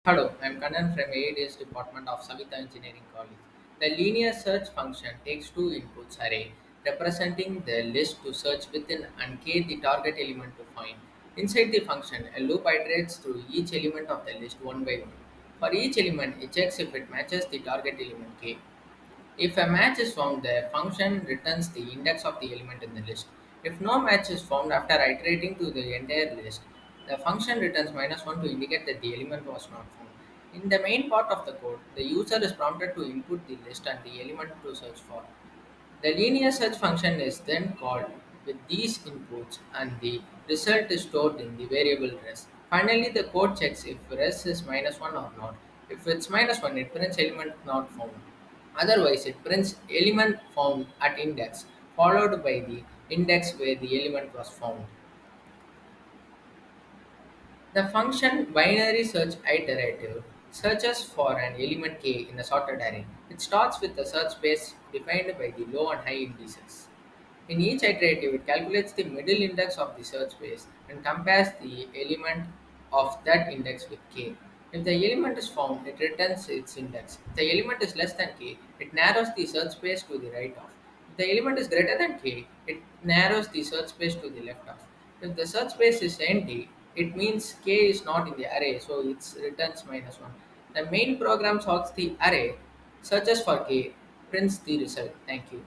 Hello, I'm Kannan from AADS Department of Savita Engineering College. The linear search function takes two inputs array representing the list to search within and k the target element to find. Inside the function, a loop iterates through each element of the list one by one. For each element, it checks if it matches the target element k. If a match is found, the function returns the index of the element in the list. If no match is found after iterating to the entire list, the function returns -1 to indicate that the element was not found. In the main part of the code, the user is prompted to input the list and the element to search for. The linear search function is then called with these inputs and the result is stored in the variable res. Finally, the code checks if res is -1 or not. If it's -1, it prints element not found. Otherwise, it prints element found at index, followed by the index where the element was found. The function binary search iterative searches for an element k in a sorted array. It starts with a search space defined by the low and high indices. In each iterative, it calculates the middle index of the search space and compares the element of that index with k. If the element is found, it returns its index. If the element is less than k, it narrows the search space to the right of. If the element is greater than k, it narrows the search space to the left of. If the search space is empty, it means k is not in the array, so it returns -1. The main program sorts the array, searches for k, prints the result. Thank you.